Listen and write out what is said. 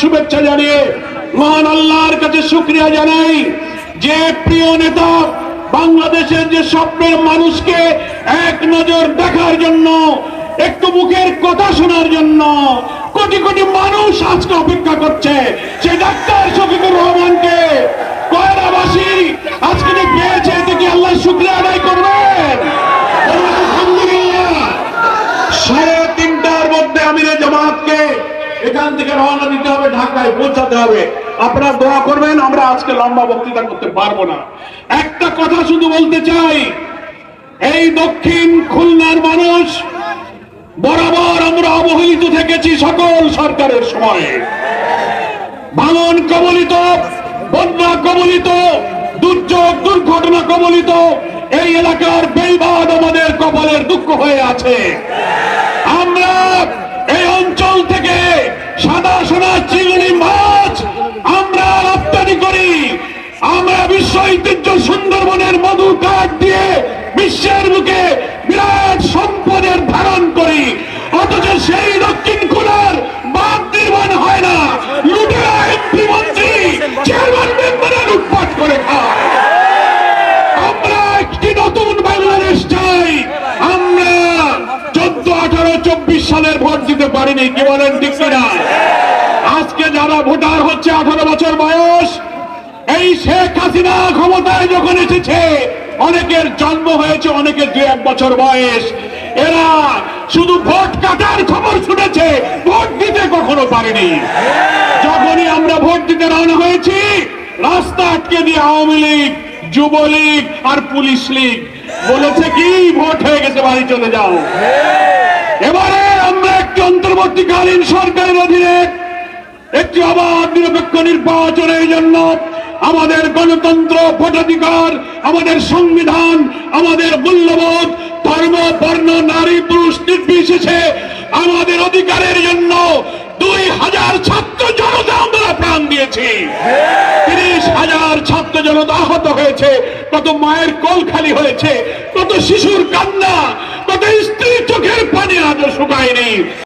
শুভেচ্ছা জানিয়ে মহান আল্লাহর কাছে শুকরিয়া জানাই যে প্রিয় নেতা বাংলাদেশের যে স্বপ্নের মানুষকে এক নজর দেখার জন্য, একটু মুখের কথা শোনার জন্য কোটি কোটি মানুষ আজকে অপেক্ষা করছে সেই ডাক্তার শফিকুর রহমানকে কয়রাবাসী আজকে যে পেয়েছে এতে কি আল্লাহ শুকরিয়া আদায় করবেন? আলহামদুলিল্লাহ। 3:30টার মধ্যে আমিরে জামাতকে এখান থেকে রওনা দিতে হবে, ঢাকায় পৌঁছাতে হবে। আপনারা দোয়া করবেন, আমরা আজকে লম্বা বক্তৃতা করতে পারবো না। একটা কথা শুধু বলতে চাই, এই দক্ষিণ খুলনার মানুষ বরাবর আমরা অবহেলিত থেকেছি সকল সরকারের সময়ে। ভাঙন কবলিত, বন্যা কবলিত, দুর্যোগ দুর্ঘটনা কবলিত এই এলাকার বেইবাদ আমাদের কপালের দুঃখ হয়ে আছে। আমরা এই অঞ্চল থেকে সাদা সোনা চিংড়ি মাছ আমরা রপ্তানি করি। আমরা বিশ্ব ঐতিহ্য সুন্দরবনের মধু কাঠ দিয়ে বিশ্বের বুকে বিরাট সম্পদের ধারণ করি, অথচ সেই দক্ষিণ খুলনার বাঁধ নির্মাণ হয় না। লুটেরা এমপি মন্ত্রী চেয়ারম্যান মেম্বাররা লুটপাট করে খায়। আমরা একটি নতুন বাংলাদেশ চাই। আমরা 14, 18, 24 সালের ভোট দিতে পারিনি, কি বলেন ঠিক কিনা? আজকে যারা ভোটার হচ্ছে 18 বছর বয়স, এই শেখ হাসিনা ক্ষমতায় যখন এসেছে অনেকের জন্ম হয়েছে, অনেকের 2-1 বছর বয়স। এরা শুধু ভোট কাটার খবর শুনেছে, ভোট দিতে কখনো পারেনি। যখনই আমরা ভোট দিতে রওনা হয়েছি, রাস্তা আটকে দিয়ে আওয়ামী লীগ, যুবলীগ আর পুলিশ লীগ বলেছে কি ভোট হয়ে গেছে, বাড়ি চলে যাও। এবারে আমরা একটি অন্তর্বর্তীকালীন সরকারের অধীনে একটি অবাধ নিরপেক্ষ নির্বাচনের জন্য আমাদের গণতন্ত্র, ভোটাধিকার, আমাদের সংবিধান, আমাদের মূল্যবোধ, ধর্ম, বর্ণ, নারী পুরুষ নির্বিশেষে আমাদের অধিকারের জন্য 2000 ছাত্র জনতা আমরা প্রাণ দিয়েছি। 30,000 ছাত্র জনতা আহত হয়েছে, কত মায়ের কোল খালি হয়েছে, কত শিশুর কান্না, কত স্ত্রীর চোখের পানি আজও শুকায়নি।